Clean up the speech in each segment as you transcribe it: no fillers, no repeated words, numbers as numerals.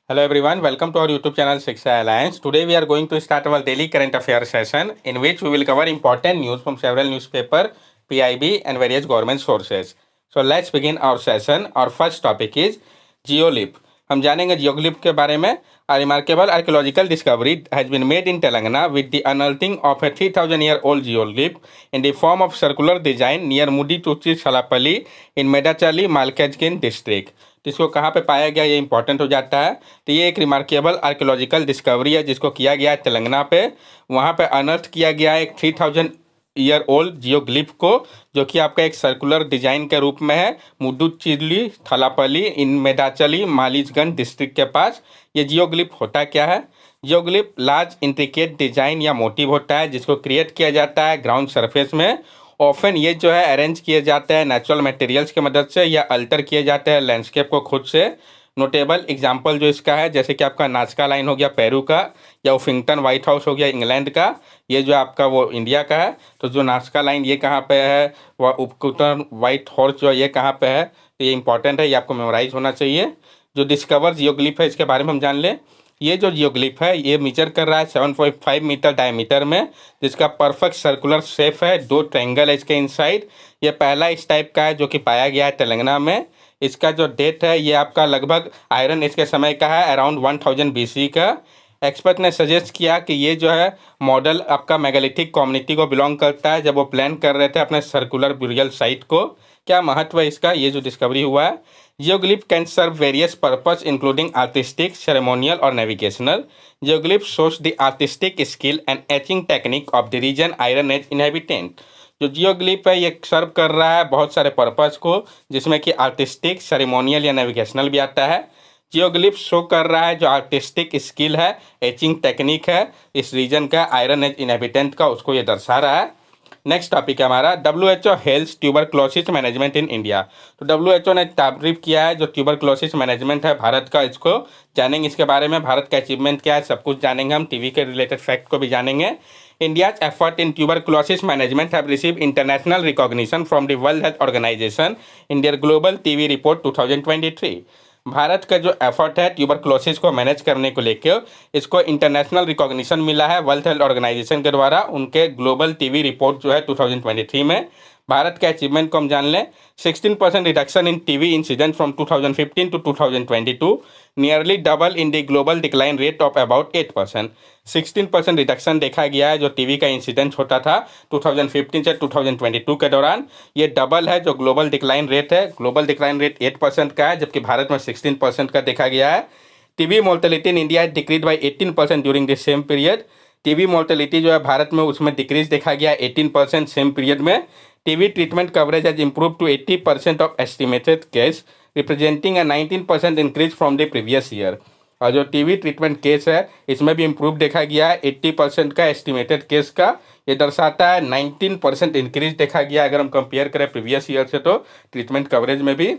Hello everyone, welcome to our YouTube channel Shiksha Alliance. Today we are going to start our daily current affairs session in which we will cover important news from several newspaper, PIB and various government sources. So let's begin our session. Our first topic is Geolip. हम जानेंगे geoglyph के बारे में. A remarkable archaeological discovery has been made in Telangana with the unearthing of a 3,000-year-old geoglyph in the form of circular design near Mudituchi Salapalli in Medachali, Malkajgin district. तो इसको कहाँ पे पाया गया ये इंपॉर्टेंट हो जाता है. तो ये एक रिमार्केबल आर्कियोलॉजिकल डिस्कवरी है जिसको किया गया है तेलंगाना पे. वहाँ पे अनर्थ किया गया है एक 3,000 ओल्ड जियोग्लिफ को, जो कि आपका एक सर्कुलर डिजाइन के रूप में है मुदुचिली थलापली इन मेदाचली मालिजगंज डिस्ट्रिक्ट के पास. ये जियोग्लिफ होता क्या है? जियोग्लिफ लार्ज इंट्रिकेट डिजाइन या मोटिव होता है जिसको क्रिएट किया जाता है ग्राउंड सरफेस में. ऑफन ये जो है अरेंज किए जाते हैं नेचुरल मटेरियल्स की मदद से या अल्टर किए जाते हैं लैंडस्केप को खुद से. नोटेबल एग्जांपल जो इसका है जैसे कि आपका नाजका लाइन हो गया पेरू का, या उफिंगटन वाइट हाउस हो गया इंग्लैंड का. ये जो आपका वो इंडिया का है. तो जो नाजका लाइन ये कहाँ पे है, वह उफिंगटन वाइट हाउस जो ये कहाँ पे है. तो ये इंपॉर्टेंट है, ये आपको मेमोराइज होना चाहिए. जो डिस्कवर जियोग्लिफ है इसके बारे में हम जान लें. ये जो जियोग्लिफ है ये मेजर कर रहा है 7.5 मीटर डायमीटर में, जिसका परफेक्ट सर्कुलर शेप है. दो ट्रायंगल है इसके इनसाइड. ये पहला इस टाइप का है जो कि पाया गया है तेलंगाना में. इसका जो डेट है ये आपका लगभग आयरन इसके समय का है अराउंड 1000 BC का. एक्सपर्ट ने सजेस्ट किया कि ये जो है मॉडल आपका मेगालिथिक कम्युनिटी को बिलोंग करता है जब वो प्लान कर रहे थे अपने सर्कुलर ब्यूरियल साइट को. क्या महत्व है इसका, ये जो डिस्कवरी हुआ है. Geoglyph can serve various purpose including artistic, ceremonial और navigational. Geoglyph shows the artistic skill and etching technique of the region Iron Age inhabitant. जो जियोग्लिफ है ये सर्व कर रहा है बहुत सारे पर्पस को, जिसमें कि आर्टिस्टिक, सेरेमोनियल या नेविगेशनल भी आता है. जियोग्लिफ शो कर रहा है जो आर्टिस्टिक स्किल है, एचिंग टेक्निक है इस रीजन का आयरन एज इनहेबिटेंट का, उसको ये दर्शा रहा है. नेक्स्ट टॉपिक है हमारा WHO health tuberculosis management in India. तो WHO ने तारीफ किया है जो ट्यूबरक्लोसिस मैनेजमेंट है भारत का, इसको जानेंगे. इसके बारे में भारत का अचीवमेंट क्या है सब कुछ जानेंगे हम. टीवी के रिलेटेड फैक्ट को भी जानेंगे. India's effort in tuberculosis management have receive international recognition from the world health organization in their global TB report 2023. Bharat का जो एफर्ट है ट्यूबरक्लोसिस को मैनेज करने को लेकर, इसको इंटरनेशनल रिकॉग्निशन मिला है वर्ल्ड हेल्थ ऑर्गेनाइजेशन के द्वारा उनके ग्लोबल टीवी रिपोर्ट जो है 2023 में. भारत के अचीवमेंट को हम जान लें. 16% reduction in TB incident from 2015 to 2022, nearly double in the global decline rate of about 8%. 16% reduction देखा गया है जो टीवी का इंसिडेंट होता था 2015 से 2022 के दौरान. ये डबल है जो ग्लोबल डिक्लाइन रेट है. ग्लोबल डिक्लाइन रेट 8% का है जबकि भारत में 16% का देखा गया है. TB mortality in India decrease by 18% during the same period. TB mortality जो है भारत में उसमें डिक्रीज देखा गया 18% सेम पीरियड में. TB treatment coverage has improve to 80% of estimated case, representing a 19% increase from the previous year. और जो TB treatment case है इसमें भी इम्प्रूव देखा गया है 80% का एस्टिमेटेड केस का. ये दर्शाता है 19% इंक्रीज देखा गया अगर हम कंपेयर करें प्रीवियस ईयर से. तो ट्रीटमेंट कवरेज में भी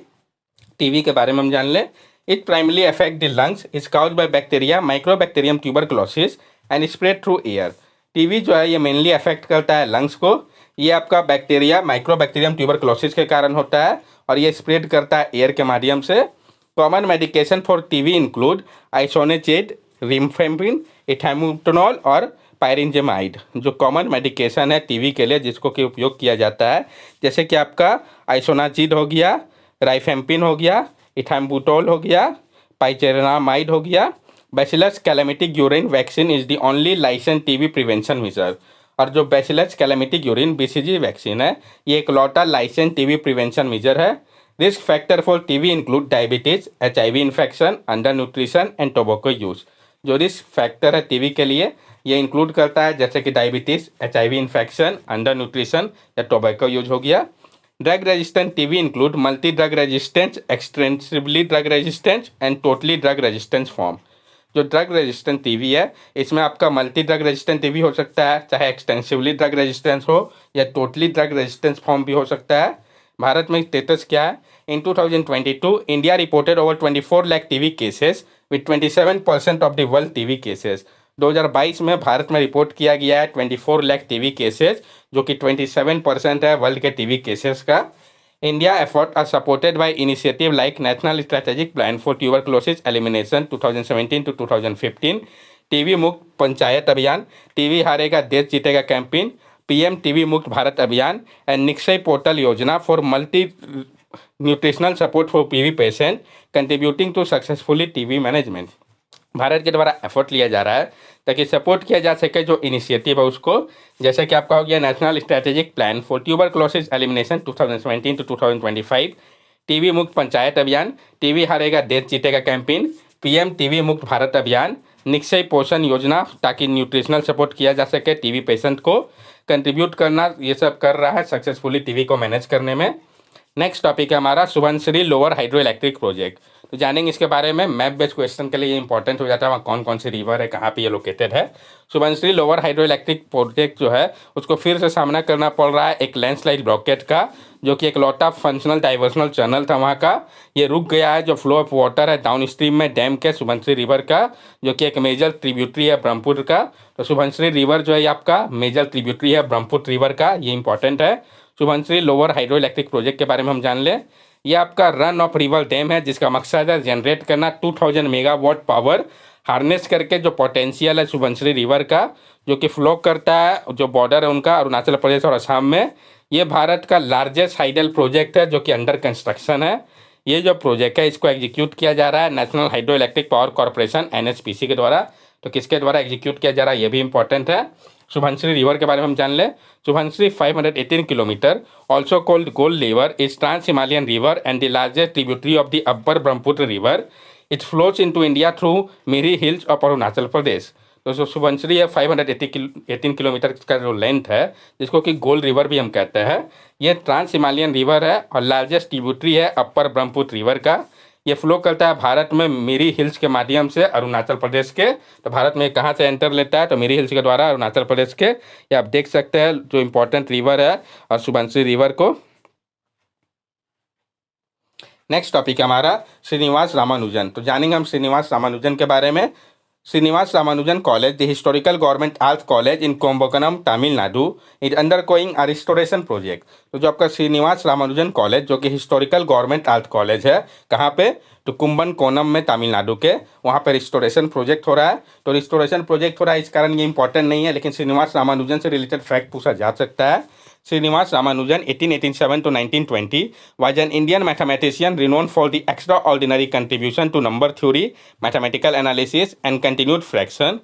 टीबी के बारे में हम जान लें. It primarily affect the lungs, is caused by bacteria mycobacterium tuberculosis and spread through air. TB जो है ये मेनली अफेक्ट करता है लंग्स को. ये आपका बैक्टीरिया माइक्रोबैक्टीरियम ट्यूबरक्लोसिस के कारण होता है और ये स्प्रेड करता है एयर के माध्यम से. Common medication for TB include isoniazid, rifampicin, ethambutol और पायरिंजेमाइड. जो कॉमन मेडिकेशन है टीबी के लिए जिसको कि उपयोग किया जाता है, जैसे कि आपका आइसोनाचिड हो गया, राइफेम्पिन हो गया, इथाम्बुटोल हो गया, पाइचेनामाइड हो गया. Bacillus Calmette Guerin vaccine is the only licence TB prevention measure. और जो bacillus Calmette Guerin BCG vaccine है ये एक लौटा लाइसेंस टीबी प्रिवेंशन मेजर है. Risk factor for TB include diabetes, HIV infection, under nutrition and tobacco use. जो risk factor है TB के लिए ये इंक्लूड करता है जैसे कि diabetes, HIV infection, under nutrition या टोबैको यूज हो गया. Drug resistant TB include multi drug resistance, extensively drug resistance and totally drug resistance form. जो ड्रग रेजिस्टेंट टीबी है इसमें आपका मल्टी ड्रग रेजिस्टेंट टीबी हो सकता है, चाहे एक्सटेंसिवली ड्रग रेजिस्टेंस हो या टोटली ड्रग रेजिस्टेंस फॉर्म भी हो सकता है. भारत में स्टेटस क्या है? इन 2022 India reported over 24 lakh TB cases with 27% of the world TB cases. 2022 में भारत में रिपोर्ट किया गया है 24 लाख टीबी केसेस जो कि 27% है वर्ल्ड के टीबी केसेस का. India efforts are supported by initiative like National Strategic Plan for Tuberculosis Elimination 2017 to 2015, TB मुक्त पंचायत अभियान, टीबी हारेगा देश जीतेगा कैंपेन, पीएम टीबी मुक्त भारत अभियान एंड निक्षय पोर्टल योजना for multi nutritional support for TB patient contributing to successfully TB management. Bharat के द्वारा एफर्ट लिया जा रहा है ताकि सपोर्ट किया जा सके जो इनिशिएटिव है उसको, जैसे कि आपका हो गया national strategic plan for tuberculosis elimination 2017 to 2025, TB मुक्त पंचायत अभियान, टीबी हारेगा देश जीतेगा कैंपेन, पीएम टीबी मुक्त भारत अभियान, निक्षय पोषण योजना ताकि न्यूट्रिशनल सपोर्ट किया जा सके टीबी पेशेंट को, कंट्रीब्यूट करना, ये सब कर रहा है सक्सेसफुली टीबी को मैनेज करने में। नेक्स्ट टॉपिक है हमारा Subansiri lower hydro electric project. तो जानेंगे इसके बारे में, मैप बेस्ड क्वेश्चन के लिए ये इंपॉर्टेंट हो जाता है, वहाँ कौन कौन सी रिवर है, कहाँ पे ये लोकेटेड है। Subansiri lower hydro electric project जो है उसको फिर से सामना करना पड़ रहा है एक लैंडस्लाइड ब्लॉकेट का, जो कि एक लॉट ऑफ फंक्शनल डाइवर्सनल चैनल था वहाँ का, ये रुक गया है। जो फ्लो ऑफ वाटर है डाउन स्ट्रीम में डैम के सुबनसिरी रिवर का, जो कि एक मेजर ट्रिब्यूटरी है ब्रह्मपुत्र का। तो सुबनसिरी रिवर जो है आपका मेजर ट्रिब्यूटरी है ब्रह्मपुत्र रिवर का, ये इंपॉर्टेंट है। Subansiri lower hydro electric project के बारे में हम जान लें। ये आपका रन ऑफ रिवर डैम है जिसका मकसद है जनरेट करना 2000 मेगावाट पावर हार्नेस करके, जो पोटेंशियल है सुबनसिरी रिवर का, जो कि फ्लो करता है, जो बॉर्डर है उनका अरुणाचल प्रदेश और असम में। ये भारत का लार्जेस्ट हाइडल प्रोजेक्ट है जो कि अंडर कंस्ट्रक्शन है। ये जो प्रोजेक्ट है इसको एग्जीक्यूट किया जा रहा है national hydro electric power corporation NHPC के द्वारा। तो किसके द्वारा एग्जीक्यूट किया जा रहा है ये भी इंपॉर्टेंट है। सुबनसिरी रिवर के बारे में हम जान लें। Subansiri 518 kilometre also called gold river is trans Himalayan river and the largest tributary of the upper Brahmaputra river. It flows into India through Miri hills of Arunachal Pradesh. तो जो सुबनसिरी है 518 किलोमीटर का जो लेंथ है, जिसको कि गोल्ड रिवर भी हम कहते हैं, ये ट्रांस हिमालयन रिवर है और लार्जेस्ट ट्रिब्यूटरी है अपर ब्रह्मपुत्र रिवर का। ये फ्लो करता है भारत में मिरी हिल्स के माध्यम से अरुणाचल प्रदेश के। तो भारत में कहाँ से एंटर लेता है, तो मिरी हिल्स के द्वारा अरुणाचल प्रदेश के। ये आप देख सकते हैं जो इंपॉर्टेंट रिवर है और सुबनसिरी रिवर को। नेक्स्ट टॉपिक है हमारा श्रीनिवास रामानुजन। तो जानेंगे हम श्रीनिवास रामानुजन के बारे में। Srinivasa Ramanujan college, the historical government arts college in Kumbakonam Tamil Nadu, is undergoing a restoration project. तो जो आपका श्रीनिवास रामानुजन कॉलेज जो कि हिस्टोरिकल गवर्नमेंट आर्ट्स कॉलेज है, कहाँ पे, तो कुंभकोणम में तमिलनाडु के, वहाँ पे रिस्टोरेशन प्रोजेक्ट हो रहा है। तो रिस्टोरेशन प्रोजेक्ट हो रहा है इस कारण ये इंपॉर्टेंट नहीं है, लेकिन श्रीनिवास रामानुजन से रिलेटेड फैक्ट पूछा जा सकता है। Srinivas Ramanujan 1887 to 1920 was an Indian mathematician renowned for the extraordinary contribution to number theory, mathematical analysis and continued fraction.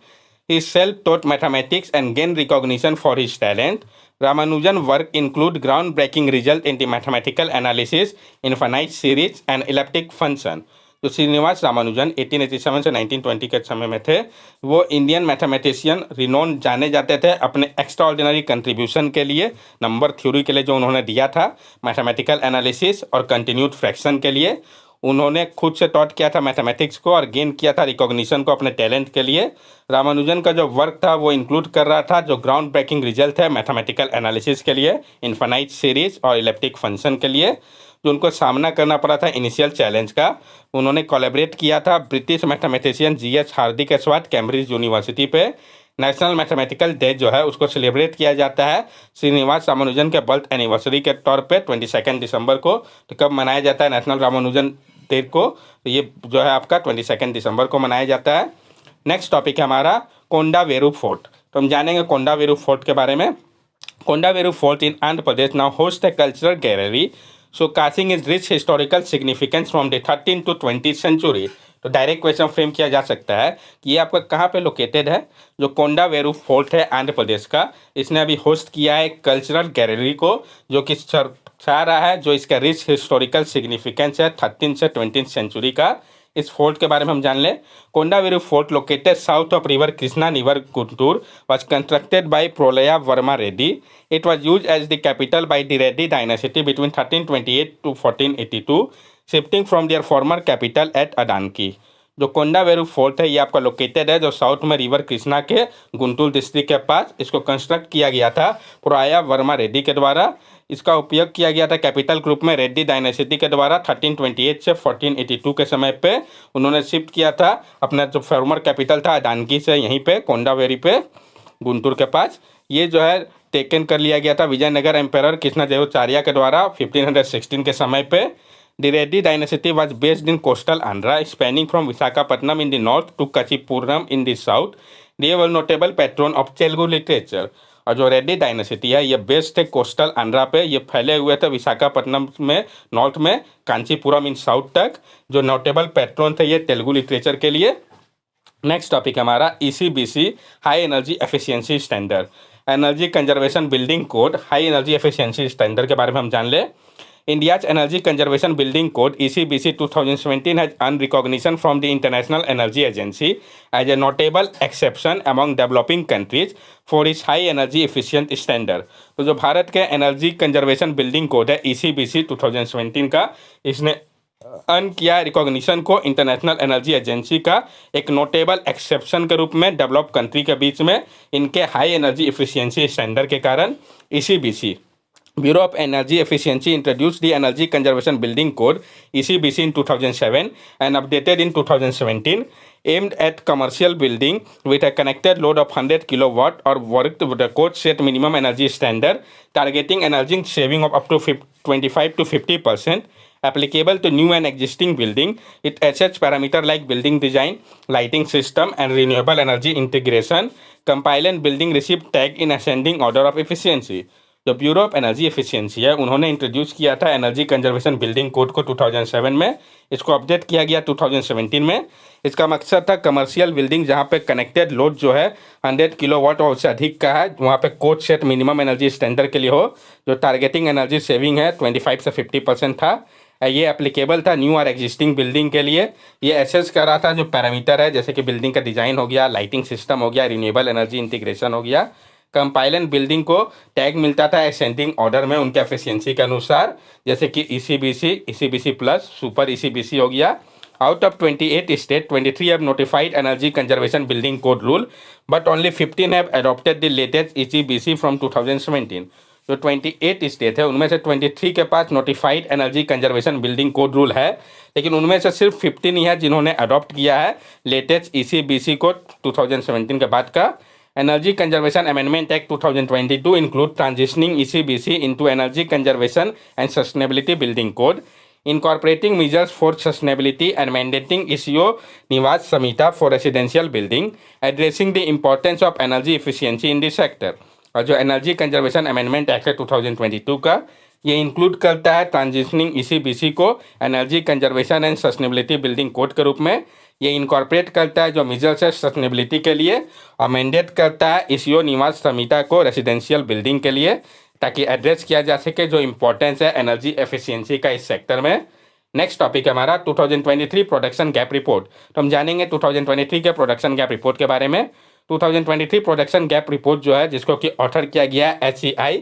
He self-taught mathematics and gained recognition for his talent. Ramanujan's work include groundbreaking results in the mathematical analysis, infinite series and elliptic function. जो श्रीनिवास रामानुजन 1887 से 1920 के समय में थे, वो Indian mathematician renowned जाने जाते थे अपने एक्स्ट्राऑर्डिनरी कंट्रीब्यूशन के लिए, नंबर थ्योरी के लिए जो उन्होंने दिया था, मैथमेटिकल एनालिसिस और कंटिन्यूड फ्रैक्शन के लिए। उन्होंने खुद से टॉट किया था मैथमेटिक्स को और गेन किया था रिकॉग्निशन को अपने टैलेंट के लिए। रामानुजन का जो वर्क था वो इंक्लूड कर रहा था जो ग्राउंड ब्रेकिंग रिजल्ट है मैथमेटिकल एनालिसिस के लिए, इन्फाइनाइट सीरीज और इलेप्टिक फंक्शन के लिए, जो उनको सामना करना पड़ा था इनिशियल चैलेंज का। उन्होंने कोलैबोरेट किया था ब्रिटिश मैथमेटिशियन GH हार्दी के साथ कैम्ब्रिज यूनिवर्सिटी पे। नेशनल मैथमेटिकल डे जो है उसको सेलिब्रेट किया जाता है श्रीनिवास रामानुजन के बर्थ एनिवर्सरी के तौर पे 22 दिसंबर को। तो कब मनाया जाता है नेशनल रामानुजन डे को, तो ये जो है आपका 22 दिसंबर को मनाया जाता है। नेक्स्ट टॉपिक है हमारा कोंडावेरू फोर्ट। तो हम जानेंगे कोंडावेरू फोर्ट के बारे में। Kondaveedu fort in Andhra Pradesh now host a cultural gallery showcasing its rich historical significance from the 13th to 20th century। तो डायरेक्ट क्वेश्चन फ्रेम किया जा सकता है कि ये आपका कहाँ पे लोकेटेड है। जो कोंडावेरू फोर्ट है आंध्र प्रदेश का, इसने अभी होस्ट किया है कल्चरल गैलरी को, जो कि दर्शा रहा है जो इसका रिच हिस्टोरिकल सिग्निफिकेंस है 13th से 20th सेंचुरी का। इस फोर्ट के बारे में हम जान लें। Kondaveedu fort located south of river Krishna near Guntur was constructed by Prolaya Verma Reddy. It was used as the capital by the Reddy dynasty between 1328 to 1482, shifting from their former capital at Adanki। जो कोंडावेरू fort है ये आपका located है जो south में river Krishna के Guntur district के पास। इसको कंस्ट्रक्ट किया गया था प्रोया वर्मा रेड्डी के द्वारा। इसका उपयोग किया गया था कैपिटल ग्रुप में रेड्डी डायनेसिटी के द्वारा 1328 से 1482 के समय पे। उन्होंने शिफ्ट किया था अपना जो फॉर्मर कैपिटल था अडानकी से यहीं पे कोंडावेरी पे गुंटूर के पास। ये जो है टेकन कर लिया गया था विजयनगर एम्पायर कृष्णदेवचार्य के द्वारा 1516 के समय पे। The Reddy dynasty was based in coastal Andhra, spanning from Visakhapatnam in the north to Kachipuram in the south. They were notable patron of Telugu literature. और जो रेड्डी डायनेसिटी है ये बेस्ड थे कोस्टल आंध्रा पे, ये फैले हुए थे विशाखापट्टनम में नॉर्थ में, कांचीपुरम इन साउथ तक। जो नोटेबल पैट्रन थे ये तेलुगु लिटरेचर के लिए। नेक्स्ट टॉपिक हमारा ECBC, high energy efficiency standard, energy conservation building code, high energy efficiency standard के बारे में हम जान ले। India's Energy Conservation Building Code (ECBC) 2017 has earned recognition from the International Energy Agency as a notable exception among developing countries for its high energy efficient standard. तो जो भारत के energy conservation building code है ECBC 2017 का, इसने earn किया recognition को international energy agency का एक नोटेबल एक्सेप्शन के रूप में डेवलप कंट्री के बीच में इनके हाई एनर्जी एफिशिएंसी स्टैंडर्ड के कारण। ECBC Bureau of Energy Efficiency introduced the Energy Conservation Building Code (ECBC) in 2007 and updated in 2017, aimed at commercial building with a connected load of 100 kilowatt or worked with a code set minimum energy standard, targeting energy saving of up to 25 to 50%, applicable to new and existing building. It assets parameter like building design, lighting system, and renewable energy integration. Compliant building received tag in ascending order of efficiency. जो bureau of energy efficiency है उन्होंने introduce किया था energy conservation building code को 2007 में, इसको update किया गया 2017 में। इसका मकसद था कमर्शियल बिल्डिंग जहां पे कनेक्टेड लोड जो है 100 किलोवाट और उससे अधिक का है, वहां पे code set minimum energy standard के लिए हो। जो टारगेटिंग एनर्जी सेविंग है 25 से 50% था। ये एप्लीकेबल था न्यू और एग्जिस्टिंग बिल्डिंग के लिए। ये एसेस कर रहा था जो पैरामीटर है, जैसे कि बिल्डिंग का डिजाइन हो गया, लाइटिंग सिस्टम हो गया, रिन्यूएबल एनर्जी इंटीग्रेशन हो गया। कंपाइलेंट बिल्डिंग को टैग मिलता था असेंडिंग ऑर्डर में उनके एफिशिएंसी के अनुसार, जैसे कि ECBC, ECBC plus, super ECBC हो गया। Out of 28 state 23 have notified energy conservation building code rule, but only 15 have adopted the latest ECBC from 2017। जो 28 स्टेट है उनमें से 23 के पास notified energy conservation building code rule है, लेकिन उनमें से सिर्फ 15 ही है जिन्होंने अडॉप्ट किया है लेटेस्ट ECBC को 2017 के बाद का। Energy Conservation Amendment Act 2022 include transitioning ECBC into Energy Conservation and Sustainability Building Code, incorporating measures for sustainability and mandating issue Niwas Samhita for residential building, addressing the importance of energy efficiency in this sector. और जो energy conservation amendment act है 2022 का, ये include करता है transitioning ECBC को energy conservation and sustainability building code के रूप में। ये इनकॉर्पोरेट करता है जो मेजर्स है सस्टेनेबिलिटी के लिए, और मैंडेट करता है इसियो निवास संहिता को रेसिडेंशियल बिल्डिंग के लिए, ताकि एड्रेस किया जा सके जो इंपॉर्टेंस है एनर्जी एफिशिएंसी का इस सेक्टर में। नेक्स्ट टॉपिक है हमारा 2023 प्रोडक्शन गैप रिपोर्ट। तो हम जानेंगे 2023 के प्रोडक्शन गैप रिपोर्ट के बारे में। 2023 प्रोडक्शन गैप रिपोर्ट जो है, जिसको कि ऑथर किया गया है HEI,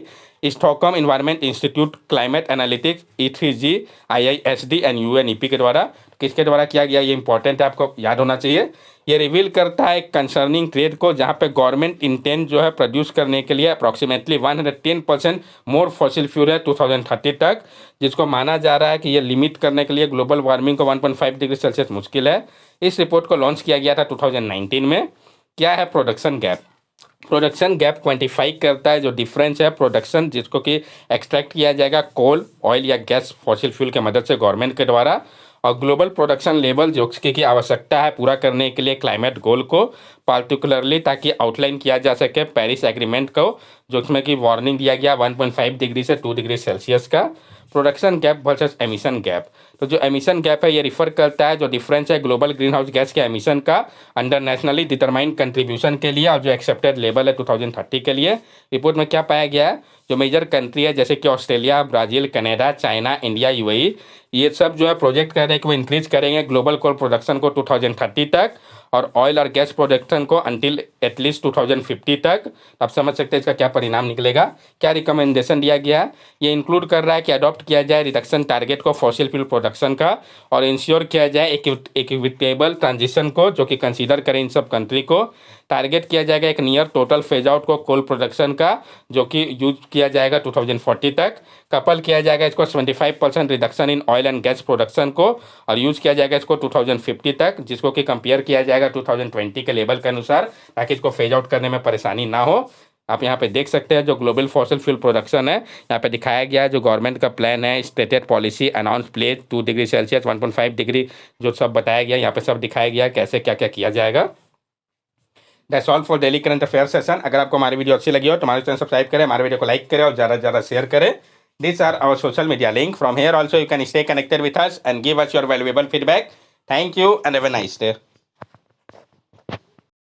Stockholm environment institute climate analytics, E3G, IISD and UNEP के द्वारा। किसके द्वारा किया गया, ये इंपॉर्टेंट है, आपको याद होना चाहिए। ये रिवील करता है कंसर्निंग ट्रेड को, जहाँ पे गवर्नमेंट इंटेंट जो है प्रोड्यूस करने के लिए अप्रॉक्सीमेटली 110% मोर फॉसिल फ्यूल है 2030 तक, जिसको माना जा रहा है कि ये लिमिट करने के लिए ग्लोबल वार्मिंग को 1.5 डिग्री सेल्सियस मुश्किल है। इस रिपोर्ट को लॉन्च किया गया था 2019 में। क्या है production gap? Production gap quantify करता है जो डिफरेंस है प्रोडक्शन जिसको कि एक्सट्रैक्ट किया जाएगा कोल, ऑयल या गैस फॉसिल फ्यूल के मदद से गवर्नमेंट के द्वारा, और ग्लोबल प्रोडक्शन लेवल जो की आवश्यकता है पूरा करने के लिए क्लाइमेट गोल को, पार्टिकुलरली ताकि आउटलाइन किया जा सके पेरिस एग्रीमेंट को, जो इसमें कि वार्निंग दिया गया 1.5 डिग्री से 2 डिग्री सेल्सियस का। Production gap versus emission gap. तो जो एमिशन गैप है ये रिफर करता है जो डिफरेंस है ग्लोबल ग्रीन हाउस गैस के एमिशन का अंडर नेशनली डिटरमाइंड कंट्रीब्यूशन के लिए, और जो एक्सेप्टेड लेवल है 2030 के लिए। रिपोर्ट में क्या पाया गया है, जो मेजर कंट्री है जैसे कि Australia, Brazil, Canada, China, India, UAE, ये सब जो है प्रोजेक्ट कर रहे हैं कि वो इंक्रीज करेंगे ग्लोबल कोल प्रोडक्शन को 2030 तक, और ऑयल और गैस प्रोडक्शन को अंटिल एटलीस्ट 2050 तक। आप समझ सकते हैं इसका क्या परिणाम निकलेगा। क्या रिकमेंडेशन दिया गया है, ये इंक्लूड कर रहा है कि अडॉप्ट किया जाए रिडक्शन टारगेट को फॉसिल फ्यूल प्रोडक्शन का, और इंश्योर किया जाए इक्विटेबल ट्रांजिशन को, जो कि कंसीडर करें इन सब कंट्री को। टारगेट किया जाएगा एक नियर टोटल फेज आउट को कोल प्रोडक्शन का, जो कि यूज किया जाएगा 2040 तक। कपल किया जाएगा इसको 75% reduction in oil and gas production को, और यूज किया जाएगा इसको 2050 तक, जिसको कि कंपेयर किया जाएगा 2020 के लेवल के अनुसार, ताकि इसको फेज आउट करने में परेशानी ना हो। आप यहाँ पे देख सकते हैं जो ग्लोबल फॉसिल फ्यूल प्रोडक्शन है यहाँ पे दिखाया गया है, जो गवर्नमेंट का प्लान है, stated policy, announce place 2 degree Celsius 1.5 degree, जो सब बताया गया यहाँ पे सब दिखाया गया कैसे क्या क्या किया जाएगा। That's all for daily current affair session. अगर आपको हमारी वीडियो अच्छी लगी हो तो हमारे चैनल सब्सक्राइब करें, हमारे वीडियो को लाइक करें और ज़्यादा से ज़्यादा शेयर करें। These are our social media link. From here also you can stay connected with us and give us your valuable feedback. Thank you and have a nice day.